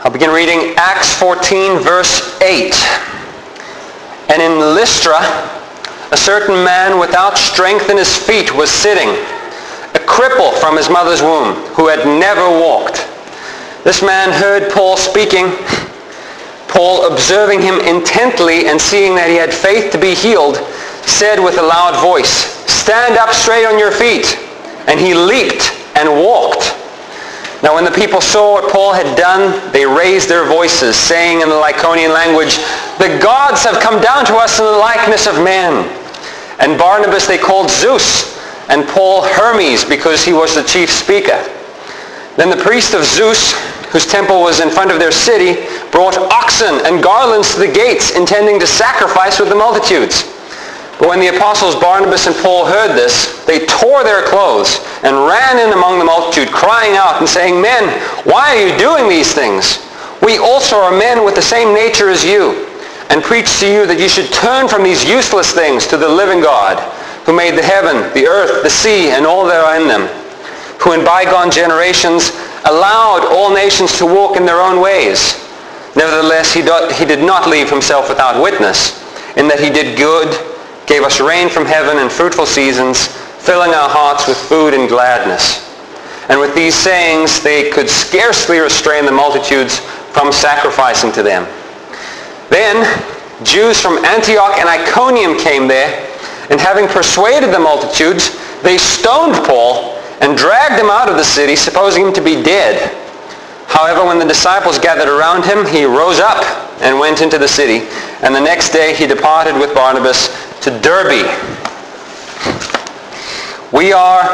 I'll begin reading Acts 14, verse 8. And in Lystra, a certain man without strength in his feet was sitting, a cripple from his mother's womb, who had never walked. This man heard Paul speaking. Paul, observing him intently and seeing that he had faith to be healed, said with a loud voice, "Stand up straight on your feet." And he leaped and walked. Now when the people saw what Paul had done, they raised their voices, saying in the Lycaonian language, "The gods have come down to us in the likeness of men." And Barnabas they called Zeus, and Paul Hermes, because he was the chief speaker. Then the priest of Zeus, whose temple was in front of their city, brought oxen and garlands to the gates, intending to sacrifice with the multitudes. But when the apostles Barnabas and Paul heard this, they tore their clothes and ran in among the multitude, crying out and saying, "Men, why are you doing these things? We also are men with the same nature as you, and preach to you that you should turn from these useless things to the living God, who made the heaven, the earth, the sea, and all that are in them, who in bygone generations allowed all nations to walk in their own ways. Nevertheless, he did not leave himself without witness, in that he did good, gave us rain from heaven and fruitful seasons, filling our hearts with food and gladness." And with these sayings, they could scarcely restrain the multitudes from sacrificing to them. Then Jews from Antioch and Iconium came there, and having persuaded the multitudes, they stoned Paul and dragged him out of the city, supposing him to be dead. However, when the disciples gathered around him, he rose up and went into the city. And the next day he departed with Barnabas to Derbe. We are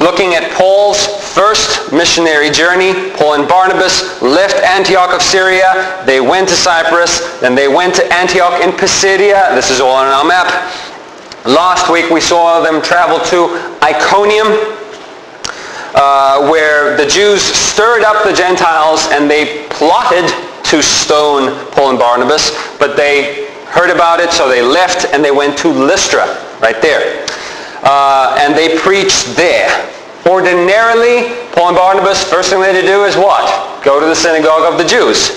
looking at Paul's first missionary journey. Paul and Barnabas left Antioch of Syria. They went to Cyprus. Then they went to Antioch in Pisidia. This is all on our map. Last week we saw them travel to Iconium, where the Jews stirred up the Gentiles and they plotted to stone Paul and Barnabas, but they heard about it, so they left and they went to Lystra, right there. And they preached there. Ordinarily, Paul and Barnabas, first thing they had to do is what? Go to the synagogue of the Jews.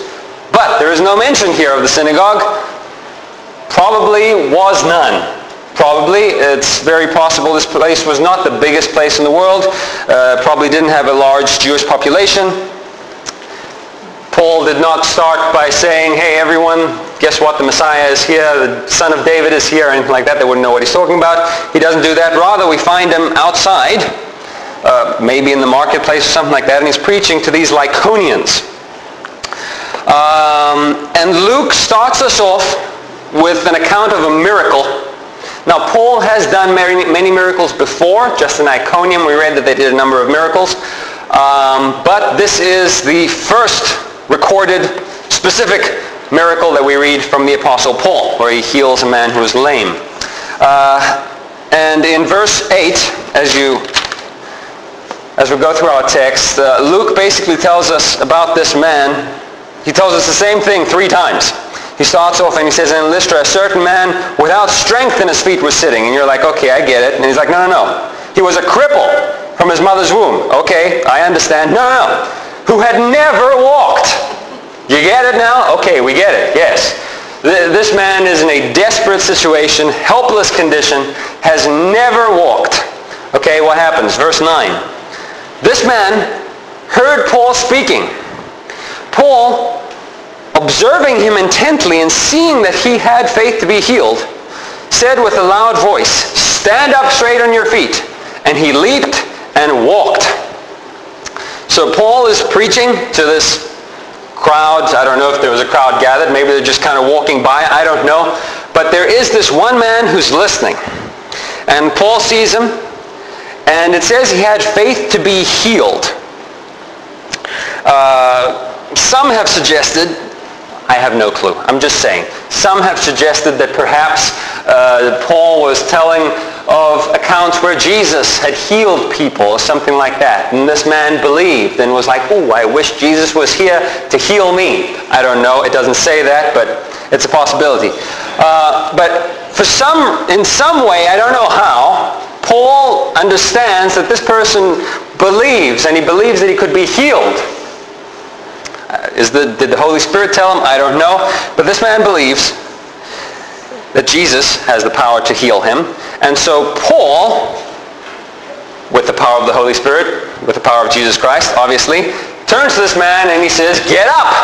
But there is no mention here of the synagogue. Probably was none. Probably, it's very possible this place was not the biggest place in the world. Probably didn't have a large Jewish population. Paul did not start by saying, "Hey everyone, guess what? The Messiah is here. The Son of David is here," or anything like that. They wouldn't know what he's talking about. He doesn't do that. Rather, we find him outside, maybe in the marketplace or something like that, and he's preaching to these Lycaonians. And Luke starts us off with an account of a miracle. Now, Paul has done many miracles before. Just in Iconium, we read that they did a number of miracles. But this is the first recorded specific miracle that we read from the Apostle Paul, where he heals a man who is lame. And in verse 8, as we go through our text, Luke basically tells us about this man. He tells us the same thing 3 times. He starts off and he says, "In Lystra, a certain man without strength in his feet was sitting." And you're like, okay, I get it. And he's like, no. He was a cripple from his mother's womb. Okay, I understand. No. Who had never walked. You get it now? Okay, we get it. Yes. This man is in a desperate situation, helpless condition, has never walked. Okay, what happens? Verse 9. This man heard Paul speaking. Paul, observing him intently and seeing that he had faith to be healed, said with a loud voice, "Stand up straight on your feet." And he leaped and walked. So Paul is preaching to this crowd. I don't know if there was a crowd gathered. Maybe they're just kind of walking by. I don't know. But there is this one man who's listening. And Paul sees him. And it says he had faith to be healed. Some have suggested, I have no clue, I'm just saying, some have suggested that perhaps Paul was telling of accounts where Jesus had healed people or something like that. And this man believed and was like, "Oh, I wish Jesus was here to heal me." I don't know, it doesn't say that, but it's a possibility. But in some way, I don't know how, Paul understands that this person believes, and he believes that he could be healed. Did the Holy Spirit tell him? I don't know. But this man believes that Jesus has the power to heal him. And so Paul, with the power of the Holy Spirit, with the power of Jesus Christ, obviously, turns to this man and he says, get up!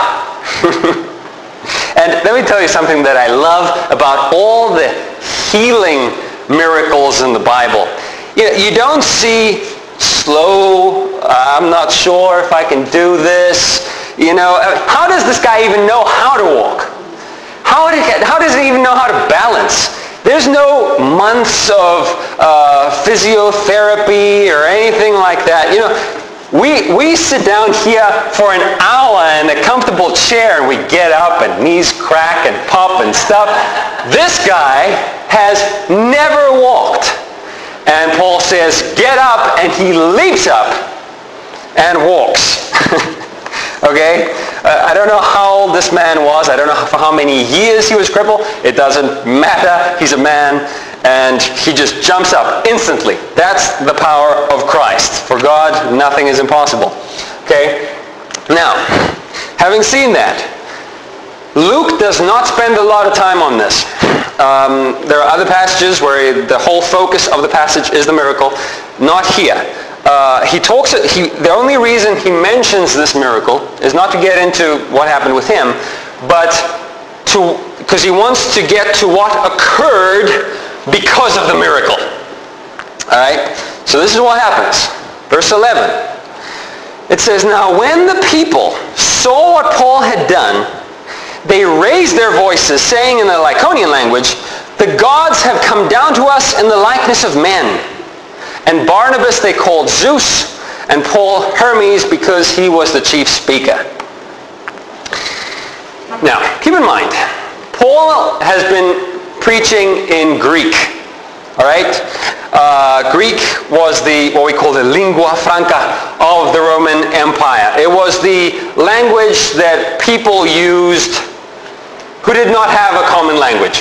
And let me tell you something that I love about all the healing miracles in the Bible. You don't see slow, I'm not sure if I can do this. How does this guy even know how to walk? How does he even know how to balance? There's no months of physiotherapy or anything like that. We sit down here for an hour in a comfortable chair and we get up and knees crack and pop and stuff. This guy has never walked. And Paul says, get up, and he leaps up and walks. Okay? I don't know how old this man was. I don't know for how many years he was crippled. It doesn't matter. He's a man. And he just jumps up instantly. That's the power of Christ. For God, nothing is impossible. Okay? Now, having seen that, Luke does not spend a lot of time on this. There are other passages where the whole focus of the passage is the miracle. Not here. The only reason he mentions this miracle is not to get into what happened with him, but because he wants to get to what occurred because of the miracle. Alright? So this is what happens. Verse 11. It says, now when the people saw what Paul had done, they raised their voices, saying in the Lycaonian language, the gods have come down to us in the likeness of men. And Barnabas they called Zeus, and Paul Hermes, because he was the chief speaker. Now, keep in mind, Paul has been preaching in Greek. All right? Greek was what we call the lingua franca of the Roman Empire. It was the language that people used who did not have a common language.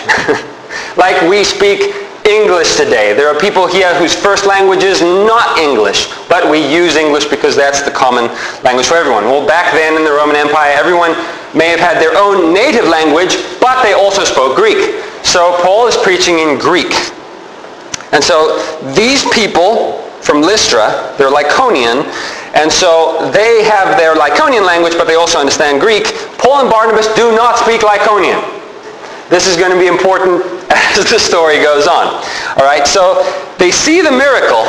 Like we speak English today. There are people here whose first language is not English, but we use English because that's the common language for everyone. Well, back then in the Roman Empire, everyone may have had their own native language, but they also spoke Greek. So Paul is preaching in Greek. And so these people from Lystra, they're Lycaonian, and so they have their Lycaonian language, but they also understand Greek. Paul and Barnabas do not speak Lycaonian. This is going to be important as the story goes on. All right, so they see the miracle,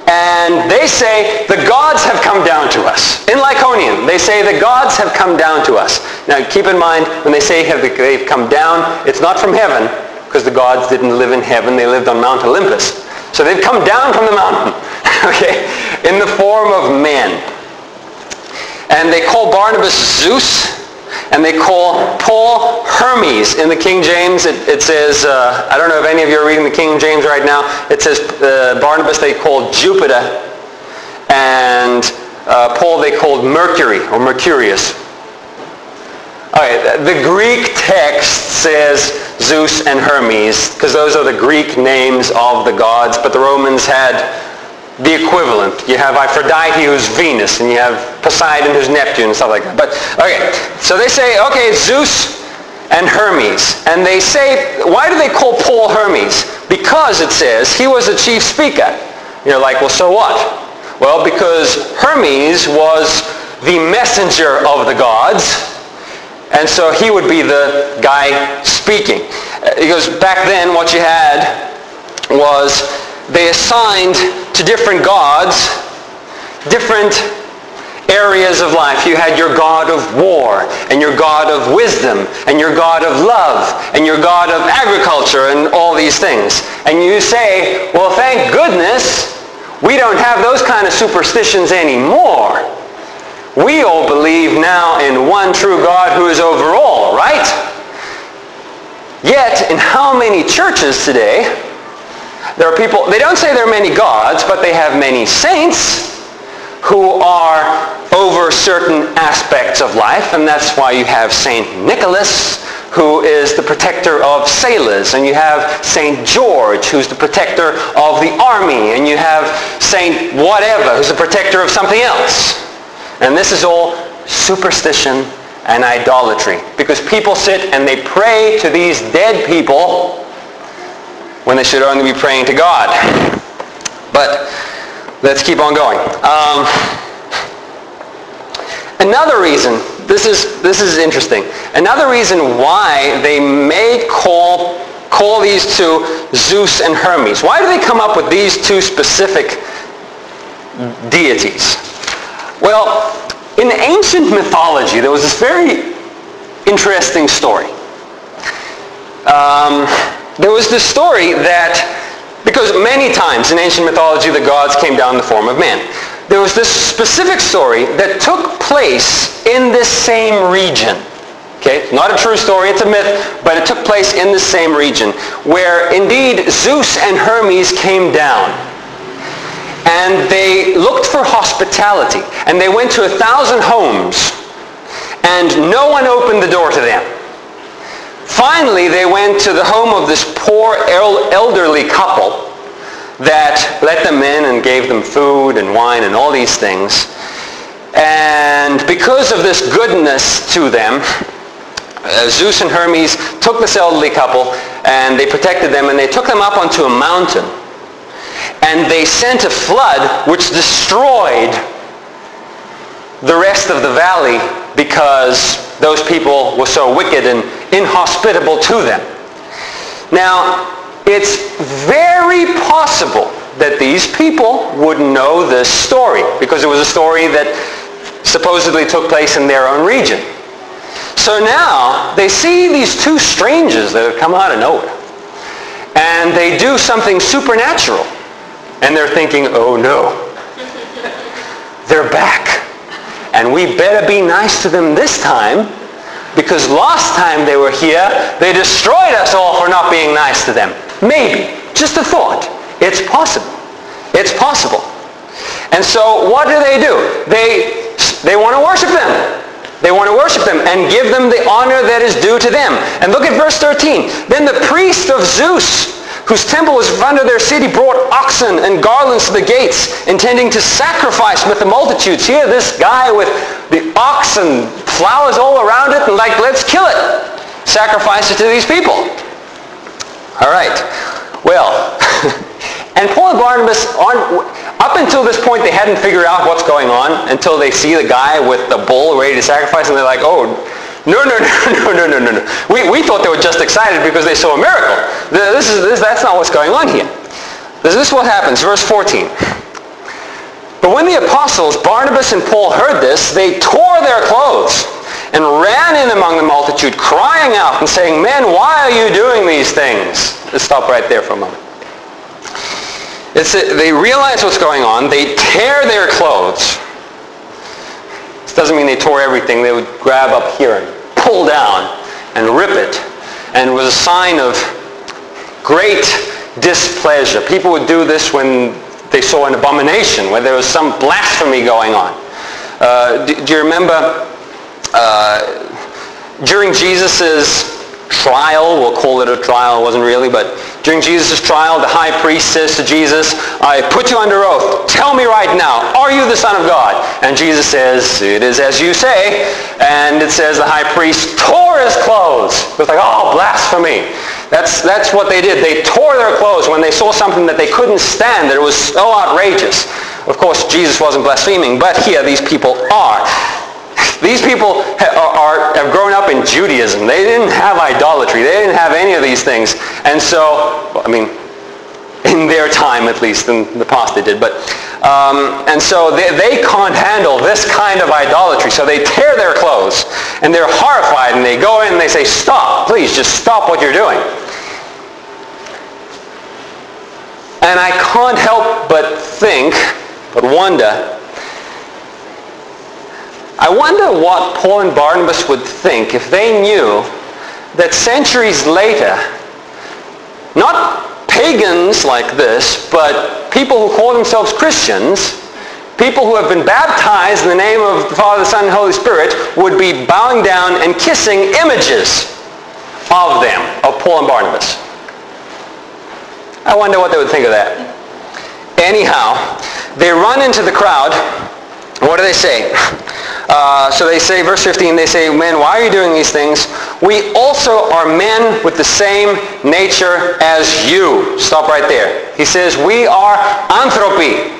and they say, the gods have come down to us. In Lycaonian, they say, the gods have come down to us. Now, keep in mind, when they say they've come down, it's not from heaven, because the gods didn't live in heaven. They lived on Mount Olympus. So they've come down from the mountain, okay, in the form of men. And they call Barnabas Zeus, and they call Paul Hermes. In the King James, it says, I don't know if any of you are reading the King James right now, it says Barnabas they called Jupiter, and Paul they called Mercury, or Mercurius. Okay, the Greek text says Zeus and Hermes, because those are the Greek names of the gods, but the Romans had the equivalent. You have Aphrodite, who's Venus, and you have Poseidon, who's Neptune, and stuff like that. But, okay, so they say, okay, Zeus and Hermes. And they say, why do they call Paul Hermes? Because, it says, he was the chief speaker. You're like, well, so what? Well, because Hermes was the messenger of the gods, and so he would be the guy speaking. Because back then, what you had was they assigned to different gods different areas of life. You had your god of war, and your god of wisdom, and your god of love, and your god of agriculture, and all these things. And you say, well, thank goodness we don't have those kind of superstitions anymore. We all believe now in one true God who is over all, right? Yet, in how many churches today, there are people, they don't say there are many gods, but they have many saints who are over certain aspects of life, and that's why you have Saint Nicholas, who is the protector of sailors, and you have Saint George, who's the protector of the army, and you have Saint whatever, who's the protector of something else. And this is all superstition and idolatry. Because people sit and they pray to these dead people when they should only be praying to God. But let's keep on going. Another reason, this is interesting. Another reason why they may call these two Zeus and Hermes. Why do they come up with these two specific deities? Well, in ancient mythology, there was this very interesting story. There was this story that, because many times in ancient mythology the gods came down in the form of man. There was this specific story that took place in this same region. Okay, not a true story, it's a myth, but it took place in the same region, where indeed Zeus and Hermes came down. And they looked for hospitality, and they went to 1,000 homes, and no one opened the door to them. Finally, they went to the home of this poor elderly couple that let them in and gave them food and wine and all these things. And because of this goodness to them, Zeus and Hermes took this elderly couple and they protected them, and they took them up onto a mountain. And they sent a flood which destroyed the rest of the valley because those people were so wicked and inhospitable to them. Now, it's very possible that these people would know this story because it was a story that supposedly took place in their own region. So now they see these two strangers that have come out of nowhere, and they do something supernatural, and they're thinking, oh no, they're back, and we better be nice to them this time, because last time they were here, they destroyed us all for not being nice to them. Maybe, just a thought. It's possible. It's possible. And so what do? They want to worship them. They want to worship them and give them the honor that is due to them. And look at verse 13. Then the priest of Zeus, whose temple was in front of their city, brought oxen and garlands to the gates, intending to sacrifice with the multitudes. Here, this guy with the ox and flowers all around it, and like, let's kill it. Sacrifice it to these people. All right. Well, and Paul and Barnabas, up until this point, they hadn't figured out what's going on until they see the guy with the bull ready to sacrifice, and they're like, oh, no. We thought they were just excited because they saw a miracle. That's not what's going on here. This is what happens. Verse 14. But when the apostles, Barnabas and Paul, heard this, they tore their clothes and ran in among the multitude, crying out and saying, men, why are you doing these things? Let's stop right there for a moment. They realize what's going on. They tear their clothes. This doesn't mean they tore everything. They would grab up here and pull down and rip it. And it was a sign of great displeasure. People would do this when they saw an abomination, when there was some blasphemy going on. Do you remember during Jesus' trial, we'll call it a trial, it wasn't really, but during Jesus' trial, the high priest says to Jesus, I put you under oath. Tell me right now, are you the Son of God? And Jesus says, it is as you say. And it says the high priest tore his clothes. It was like, oh, blasphemy. That's what they did. They tore their clothes when they saw something that they couldn't stand, that it was so outrageous. Of course, Jesus wasn't blaspheming, but here these people are. These people have grown up in Judaism. They didn't have idolatry. They didn't have any of these things. And so, I mean, in their time at least, in the past they did. But and so they can't handle this kind of idolatry. So they tear their clothes, and they're horrified, and they go in and they say, stop, please, just stop what you're doing. And I can't help but I wonder what Paul and Barnabas would think if they knew that centuries later, not pagans like this, but people who call themselves Christians, people who have been baptized in the name of the Father, the Son, and Holy Spirit, would be bowing down and kissing images of them, of Paul and Barnabas. I wonder what they would think of that. Anyhow, they run into the crowd. What do they say? So they say, verse 15, they say, men, why are you doing these things? We also are men with the same nature as you. Stop right there. He says, we are anthropy.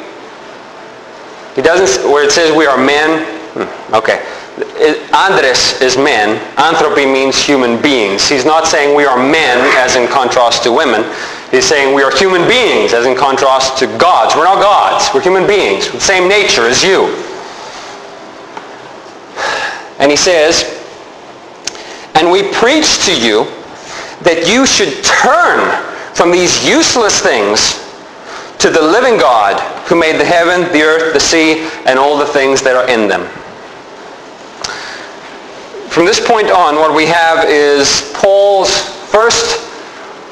He doesn't, where it says we are men, okay. Andres is men. Anthropy means human beings. He's not saying we are men as in contrast to women. He's saying we are human beings as in contrast to gods. We're not gods. We're human beings with the same nature as you. And he says, and we preach to you that you should turn from these useless things to the living God who made the heaven, the earth, the sea, and all the things that are in them. From this point on, what we have is Paul's first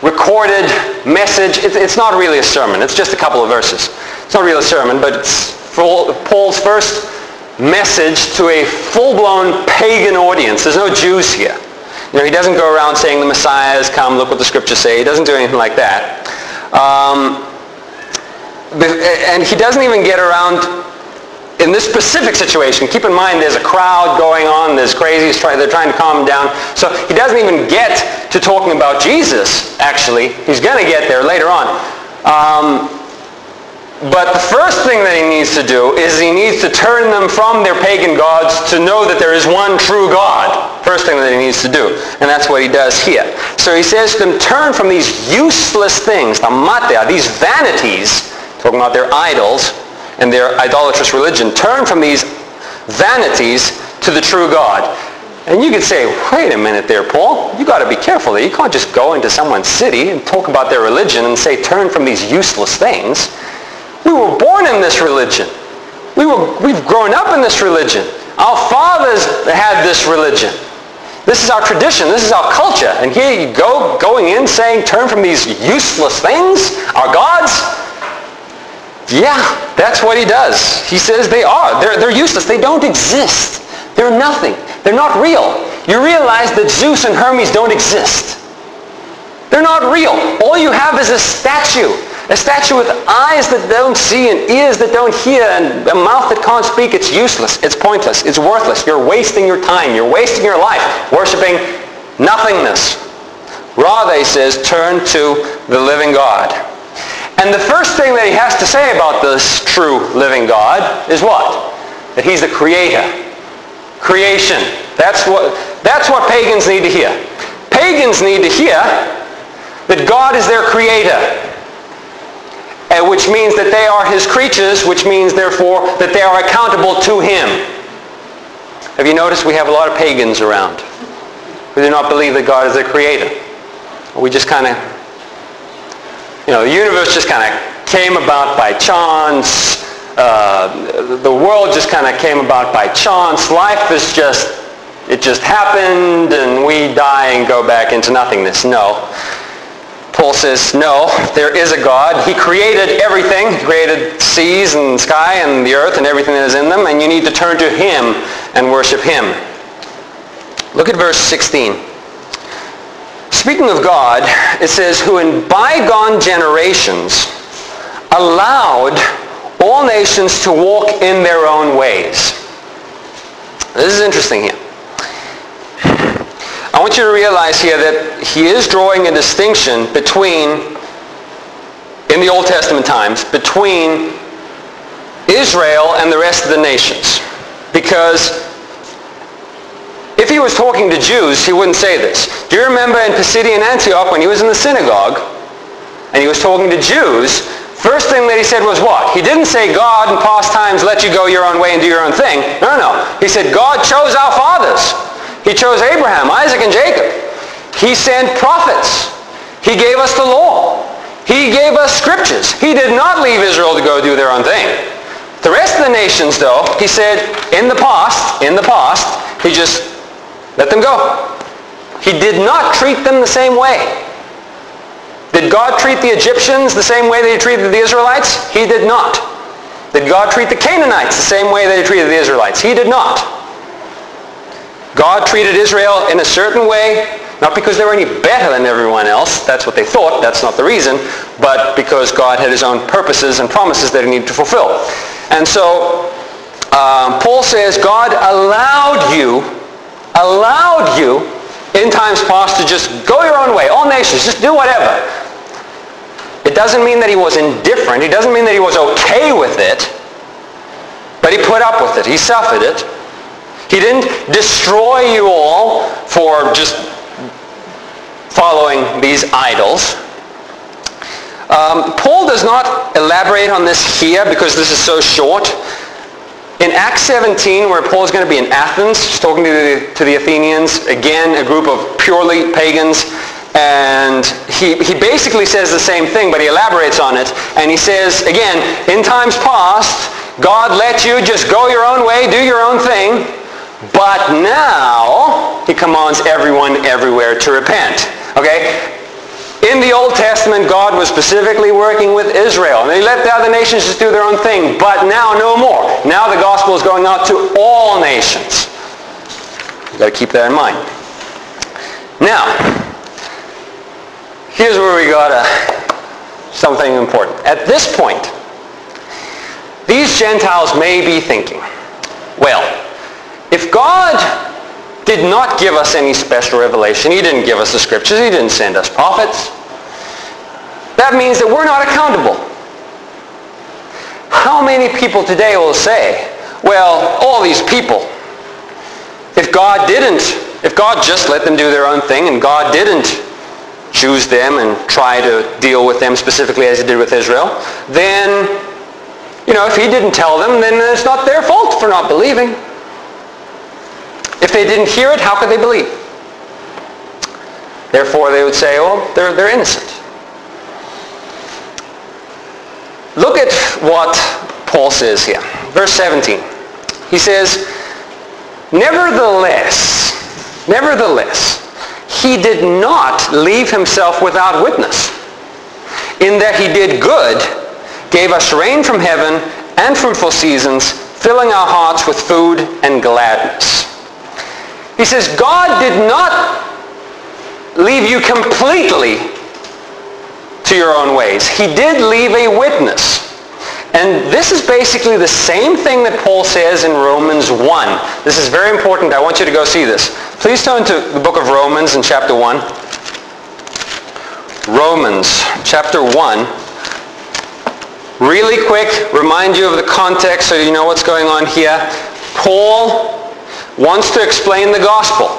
recorded message. It's not really a sermon. It's just a couple of verses. It's not really a sermon, but it's Paul's first message to a full-blown pagan audience. There's no Jews here. You know, he doesn't go around saying the Messiah has come, look what the scriptures say. He doesn't do anything like that. And he doesn't even get around in this specific situation. Keep in mind there's a crowd going on, there's crazies, they're trying to calm him down. So he doesn't even get to talking about Jesus, actually. He's going to get there later on. But the first thing that he needs to do is he needs to turn them from their pagan gods to know that there is one true God. First thing that he needs to do. And that's what he does here. So he says to them, turn from these useless things, the matia, these vanities, talking about their idols and their idolatrous religion. Turn from these vanities to the true God. And you could say, wait a minute there, Paul. You got to be careful there. You can't just go into someone's city and talk about their religion and say, turn from these useless things. We were born in this religion. We've grown up in this religion. Our fathers had this religion. This is our tradition. This is our culture. And here you go, going in saying, turn from these useless things, our gods. Yeah, that's what he does. He says they are. They're useless. They don't exist. They're nothing. They're not real. You realize that Zeus and Hermes don't exist. They're not real. All you have is a statue. A statue with eyes that don't see and ears that don't hear and a mouth that can't speak. It's useless. It's pointless. It's worthless. You're wasting your time. You're wasting your life worshiping nothingness. Rather, he says, turn to the living God. And the first thing that he has to say about this true living God is what? That he's the creator. Creation. That's what pagans need to hear. Pagans need to hear that God is their creator. Which means that they are his creatures, which means, therefore, that they are accountable to him. Have you noticed we have a lot of pagans around who do not believe that God is their creator? We just kind of, the universe just kind of came about by chance. The world just kind of came about by chance. Life is it just happened, and we die and go back into nothingness. No. Paul says, no, there is a God. He created everything. He created seas and sky and the earth and everything that is in them, and you need to turn to him and worship him. Look at verse 16. Speaking of God, it says, who in bygone generations allowed all nations to walk in their own ways. This is interesting here. I want you to realize here that he is drawing a distinction between, in the Old Testament times, between Israel and the rest of the nations. Because if he was talking to Jews, he wouldn't say this. Do you remember in Pisidian Antioch when he was in the synagogue and he was talking to Jews, first thing that he said was what? He didn't say God in past times let you go your own way and do your own thing. No. He said God chose our fathers. He chose Abraham, Isaac, and Jacob. He sent prophets. He gave us the law. He gave us scriptures. He did not leave Israel to go do their own thing. The rest of the nations, though, he said, in the past, he just let them go. He did not treat them the same way. Did God treat the Egyptians the same way that he treated the Israelites? He did not. Did God treat the Canaanites the same way that he treated the Israelites? He did not. God treated Israel in a certain way, not because they were any better than everyone else. That's what they thought. That's not the reason. But because God had his own purposes and promises that he needed to fulfill. And so, Paul says God allowed you in times past to just go your own way. All nations, just do whatever. It doesn't mean that he was indifferent. It doesn't mean that he was okay with it. But he put up with it. He suffered it. He didn't destroy you all for just following these idols. Paul does not elaborate on this here because this is so short. In Acts 17, where Paul is going to be in Athens, he's talking to the Athenians, again, a group of purely pagans, and he basically says the same thing, but he elaborates on it, and he says, again, in times past, God let you just go your own way, do your own thing, but now he commands everyone everywhere to repent. Okay? In the Old Testament, God was specifically working with Israel. And he let the other nations just do their own thing. But now, no more. Now the gospel is going out to all nations. You've got to keep that in mind. Now, here's where we got something important. At this point, these Gentiles may be thinking, well, if God did not give us any special revelation, he didn't give us the scriptures, he didn't send us prophets, that means that we're not accountable. How many people today will say, well, all these people, if God just let them do their own thing and God didn't choose them and try to deal with them specifically as he did with Israel, then, if he didn't tell them, then it's not their fault for not believing. If they didn't hear it, how could they believe? Therefore, they would say, oh, they're innocent. Look at what Paul says here. Verse 17. He says, Nevertheless, he did not leave himself without witness, in that he did good, gave us rain from heaven and fruitful seasons, filling our hearts with food and gladness. He says, God did not leave you completely to your own ways. He did leave a witness. And this is basically the same thing that Paul says in Romans 1. This is very important. I want you to go see this. Please turn to the book of Romans in chapter 1. Romans chapter 1. Really quick, remind you of the context so you know what's going on here. Paul wants to explain the gospel.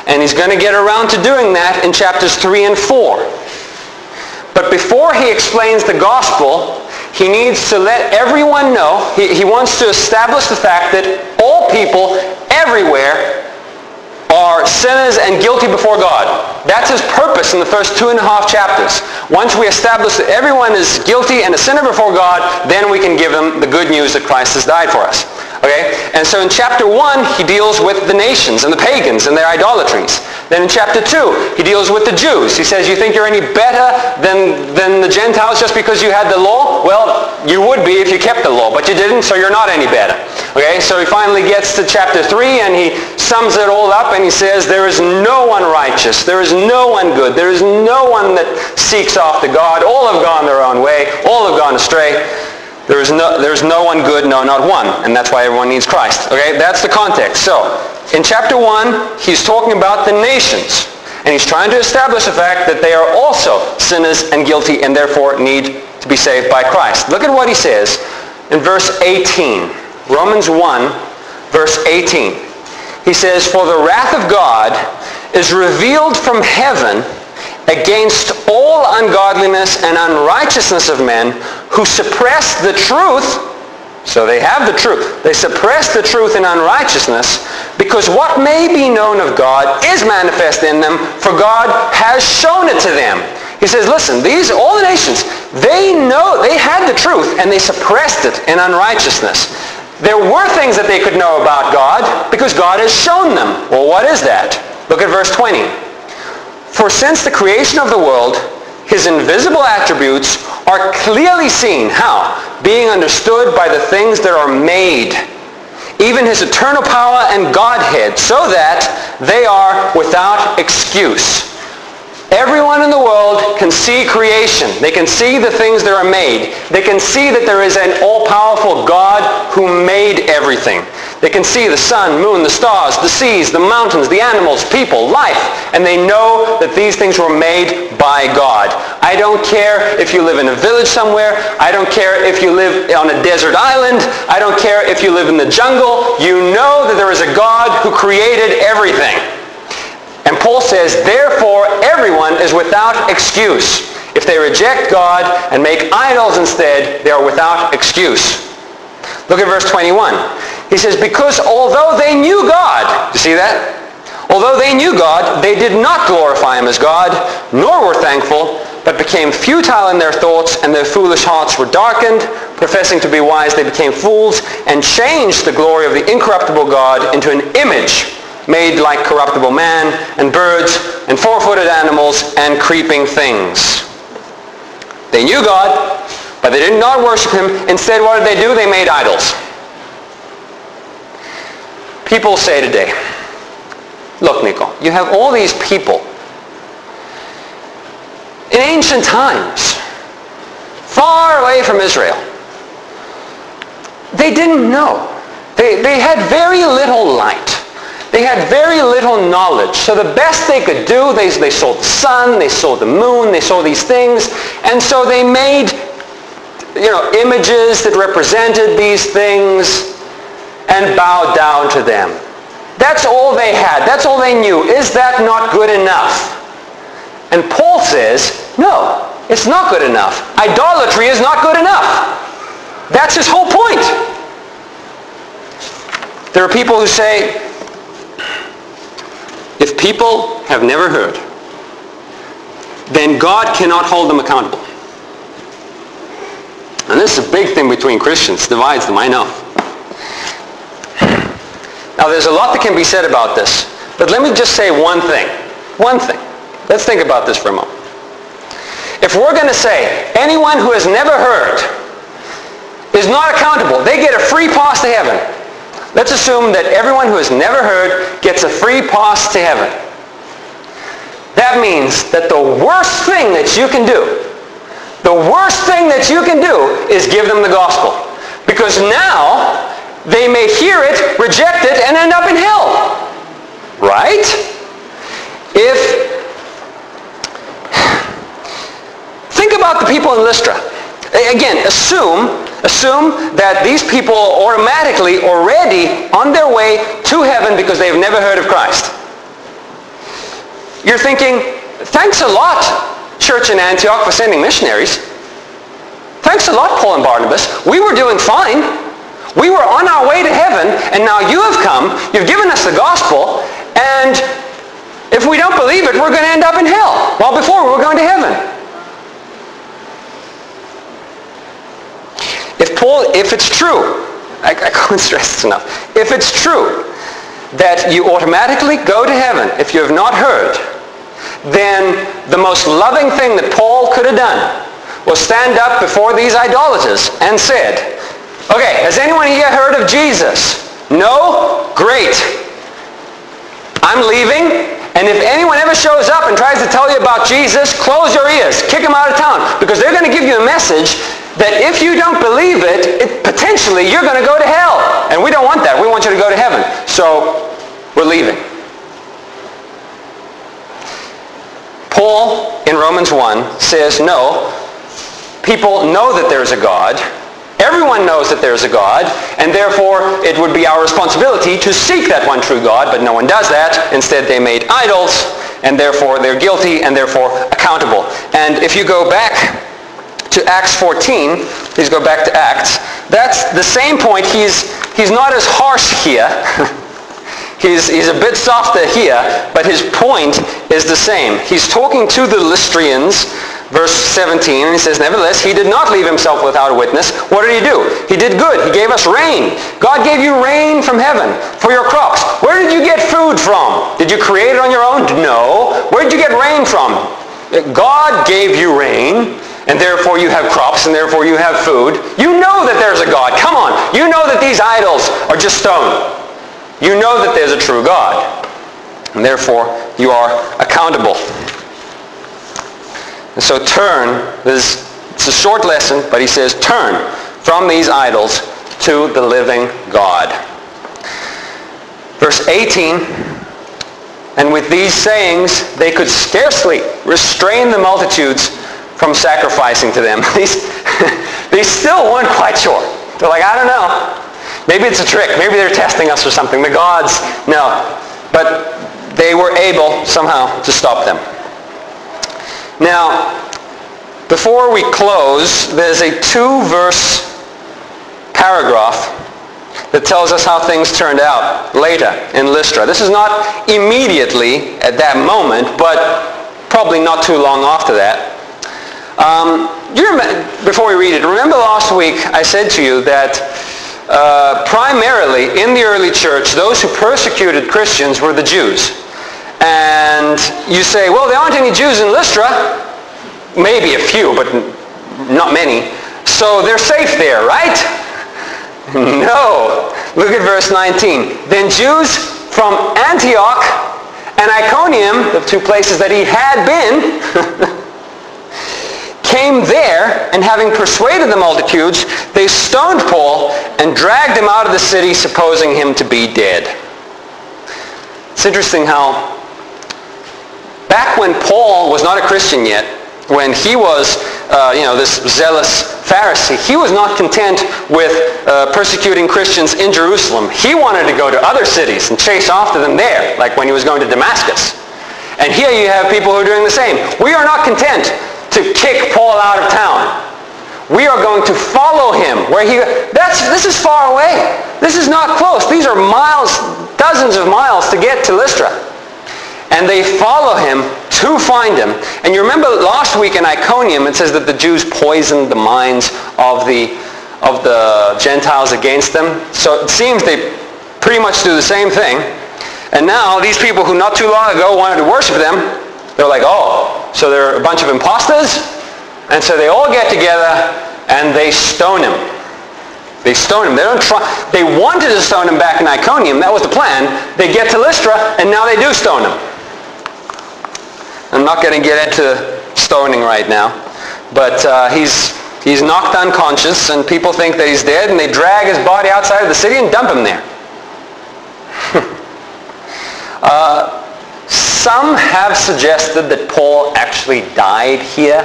And he's going to get around to doing that in chapters 3 and 4. But before he explains the gospel, he needs to let everyone know, he wants to establish the fact that all people everywhere are sinners and guilty before God. That's his purpose in the first 2.5 chapters. Once we establish that everyone is guilty and a sinner before God, then we can give them the good news that Christ has died for us. Okay? And so in chapter 1, he deals with the nations and the pagans and their idolatries. Then in chapter 2, he deals with the Jews. He says, you think you're any better than the Gentiles just because you had the law? Well, you would be if you kept the law, but you didn't, so you're not any better. Okay? So he finally gets to chapter 3 and he sums it all up and he says, there is no one righteous. There is no one good. There is no one that seeks after God. All have gone their own way. All have gone astray. There's no one good, no, not one. And that's why everyone needs Christ. Okay, that's the context. So, in chapter 1, he's talking about the nations. And he's trying to establish the fact that they are also sinners and guilty and therefore need to be saved by Christ. Look at what he says in verse 18. Romans 1, verse 18. He says, For the wrath of God is revealed from heaven against all ungodliness and unrighteousness of men who suppress the truth. So they have the truth. They suppress the truth in unrighteousness because what may be known of God is manifest in them, for God has shown it to them. He says, listen, all the nations, they know, they had the truth and they suppressed it in unrighteousness. There were things that they could know about God because God has shown them. Well, what is that? Look at verse 20. For since the creation of the world, his invisible attributes are clearly seen. How? Being understood by the things that are made, even his eternal power and Godhead, so that they are without excuse. Everyone in the world can see creation. They can see the things that are made. They can see that there is an all-powerful God who made everything. They can see the sun, moon, the stars, the seas, the mountains, the animals, people, life, and they know that these things were made by God. I don't care if you live in a village somewhere. I don't care if you live on a desert island. I don't care if you live in the jungle. You know that there is a God who created everything. And Paul says, therefore, everyone is without excuse. If they reject God and make idols instead, they are without excuse. Look at verse 21. He says, because although they knew God, you see that? Although they knew God, they did not glorify him as God, nor were thankful, but became futile in their thoughts, and their foolish hearts were darkened. Professing to be wise, they became fools, and changed the glory of the incorruptible God into an image made like corruptible man, and birds, and four-footed animals, and creeping things. They knew God, but they did not worship him. Instead, what did they do? They made idols. People say today, look, Nico, you have all these people in ancient times, far away from Israel. They didn't know. They had very little light. They had very little knowledge. So the best they could do, they saw the sun, they saw the moon, they saw these things, and so they made, images that represented these things and bowed down to them. That's all they had. That's all they knew. Is that not good enough? And Paul says, no, it's not good enough. Idolatry is not good enough. That's his whole point. There are people who say, if people have never heard, then God cannot hold them accountable. And this is a big thing between Christians, divides them, I know. Now there's a lot that can be said about this, but let me just say one thing. One thing. Let's think about this for a moment. If we're going to say anyone who has never heard is not accountable, they get a free pass to heaven. Let's assume that everyone who has never heard gets a free pass to heaven. That means that the worst thing that you can do, is give them the gospel. Because now, they may hear it, reject it, and end up in hell. Right? Think about the people in Lystra. Again, assume that these people are automatically already on their way to heaven because they've never heard of Christ. You're thinking, thanks a lot, church in Antioch, for sending missionaries. Thanks a lot, Paul and Barnabas. We were doing fine. We were on our way to heaven, and now you have come, you've given us the gospel, and if we don't believe it, we're going to end up in hell. While before, we were going to heaven. If it's true, I can't stress this enough, if it's true that you automatically go to heaven if you have not heard, then the most loving thing that Paul could have done was stand up before these idolaters and said, okay, has anyone here heard of Jesus? No? Great. I'm leaving, and if anyone ever shows up and tries to tell you about Jesus, close your ears, kick them out of town, because they're going to give you a message that if you don't believe it, potentially you're going to go to hell. And we don't want that. We want you to go to heaven. So we're leaving. Paul in Romans 1 says, no, people know that there's a God. Everyone knows that there's a God, and therefore it would be our responsibility to seek that one true God, but no one does that. Instead they made idols, and therefore they're guilty and therefore accountable. And if you go back to Acts 14, please go back to Acts, that's the same point. He's not as harsh here. He's a bit softer here, but his point is the same. He's talking to the Lystrians, verse 17, and he says, nevertheless, he did not leave himself without a witness. What did he do? He did good. He gave us rain. God gave you rain from heaven for your crops. Where did you get food from? Did you create it on your own? No. Where did you get rain from? God gave you rain, and therefore you have crops, and therefore you have food. You know that there's a God. Come on. You know that these idols are just stone. You know that there's a true God. And therefore, you are accountable. And so turn, it's a short lesson, but he says, turn from these idols to the living God. Verse 18, and with these sayings, they could scarcely restrain the multitudes from sacrificing to them. They still weren't quite sure. They're like, I don't know. Maybe it's a trick. Maybe they're testing us or something. The gods, no. But they were able somehow to stop them. Now, before we close, there's a 2-verse paragraph that tells us how things turned out later in Lystra. This is not immediately at that moment, but probably not too long after that. Before we read it, remember last week I said to you that primarily in the early church, those who persecuted Christians were the Jews. And you say, well, there aren't any Jews in Lystra. Maybe a few, but not many. So they're safe there, right? No. Look at verse 19. Then Jews from Antioch and Iconium, the 2 places that he had been, came there, and having persuaded the multitudes, they stoned Paul and dragged him out of the city, supposing him to be dead. It's interesting how back when Paul was not a Christian yet, when he was, this zealous Pharisee, he was not content with persecuting Christians in Jerusalem. He wanted to go to other cities and chase after them there, like when he was going to Damascus. And here you have people who are doing the same. We are not content to kick Paul out of town. We are going to follow him where this is far away. This is not close. These are miles, dozens of miles to get to Lystra. And they follow him to find him. And you remember last week in Iconium, it says that the Jews poisoned the minds of the Gentiles against them. So it seems they pretty much do the same thing. And now these people who not too long ago wanted to worship them, they're like, oh, so they're a bunch of imposters? And so they all get together and they stone him. They stone him. They wanted to stone him back in Iconium. That was the plan. They get to Lystra and now they do stone him. I'm not going to get into stoning right now, but he's knocked unconscious and people think that he's dead, and they drag his body outside of the city and dump him there. Some have suggested that Paul actually died here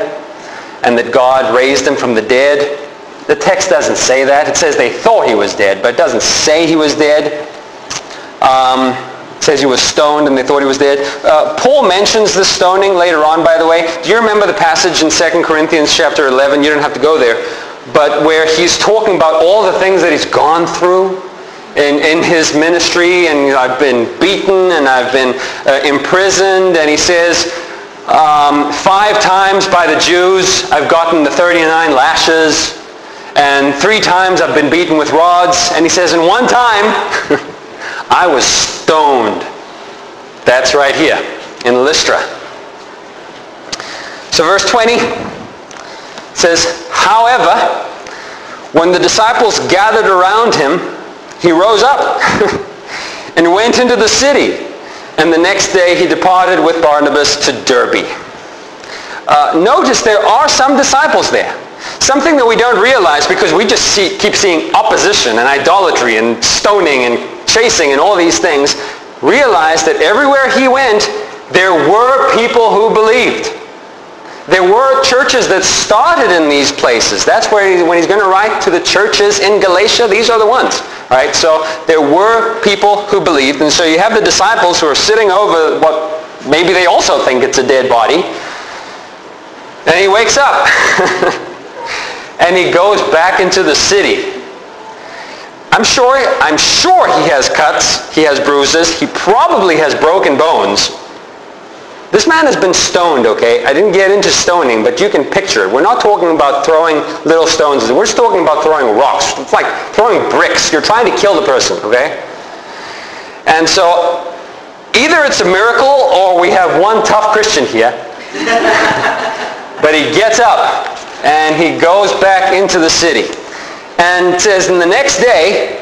and that God raised him from the dead. The text doesn't say that. It says they thought he was dead, but it doesn't say he was dead. It says he was stoned and they thought he was dead. Paul mentions the stoning later on, by the way. Do you remember the passage in 2 Corinthians chapter 11? You don't have to go there. But where he's talking about all the things that he's gone through in his ministry, and I've been beaten and I've been imprisoned, and he says 5 times by the Jews I've gotten the 39 lashes, and 3 times I've been beaten with rods, and he says, and 1 time I was stoned. That's right here in Lystra. So verse 20 says, however, when the disciples gathered around him, he rose up and went into the city. And the next day he departed with Barnabas to Derbe. Notice there are some disciples there. Something that we don't realize because we just keep seeing opposition and idolatry and stoning and chasing and all these things. Realize that everywhere he went, there were people who believed. There were churches that started in these places. That's where when he's going to write to the churches in Galatia, these are the ones. Right? So there were people who believed. And so you have the disciples who are sitting over what maybe they also think it's a dead body. And he wakes up. And he goes back into the city. I'm sure he has cuts. He has bruises. He probably has broken bones. This man has been stoned, okay? I didn't get into stoning, but you can picture it. We're not talking about throwing little stones. We're just talking about throwing rocks. It's like throwing bricks. You're trying to kill the person, okay? And so either it's a miracle or we have one tough Christian here. But he gets up and he goes back into the city. And it says, and the next day,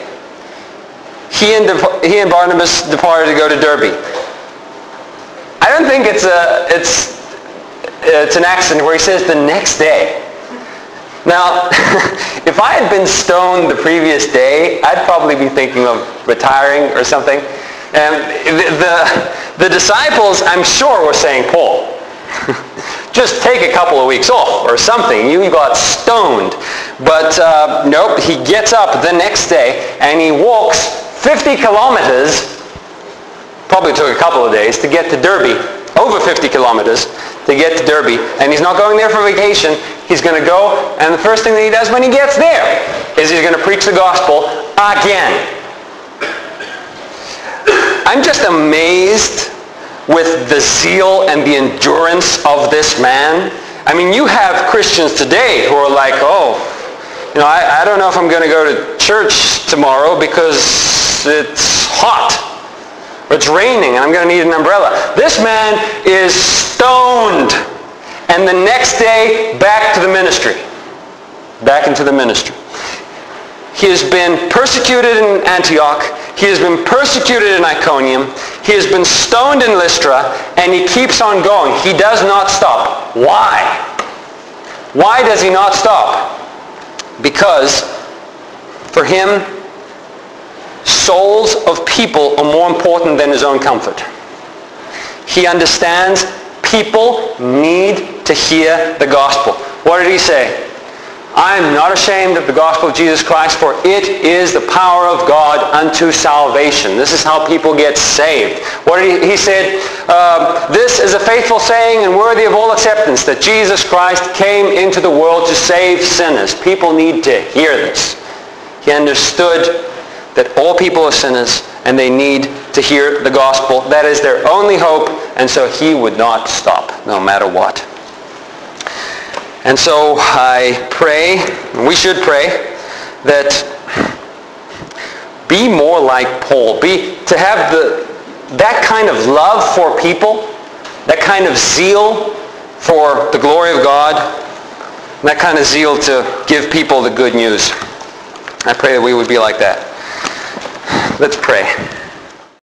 he and Barnabas departed to go to Derbe. I don't think it's it's an accident where he says the next day. Now, if I had been stoned the previous day, I'd probably be thinking of retiring or something. And the disciples, I'm sure, were saying, Paul, just take a couple of weeks off or something. You got stoned. But nope, he gets up the next day and he walks 50 kilometers, probably took a couple of days, to get to Derby, over 50 kilometers to get to Derby. And he's not going there for vacation. He's going to go, and the first thing that he does when he gets there is he's going to preach the gospel again. I'm just amazed with the zeal and the endurance of this man. I mean, you have Christians today who are like, oh, you know, I don't know if I'm going to go to church tomorrow because it's hot, or it's raining, and I'm going to need an umbrella. This man is stoned. And the next day, back to the ministry. Back into the ministry. He has been persecuted in Antioch. He has been persecuted in Iconium. He has been stoned in Lystra. And he keeps on going. He does not stop. Why? Why does he not stop? Because for him, souls of people are more important than his own comfort. He understands people need to hear the gospel. What did he say? I am not ashamed of the gospel of Jesus Christ, for it is the power of God unto salvation. This is how people get saved. What did he said? This is a faithful saying and worthy of all acceptance, that Jesus Christ came into the world to save sinners. People need to hear this. He understood that all people are sinners and they need to hear the gospel. That is their only hope, and so he would not stop, no matter what. And so I pray, and we should pray, that be more like Paul. To have that kind of love for people, that kind of zeal for the glory of God, and that kind of zeal to give people the good news. I pray that we would be like that. Let's pray.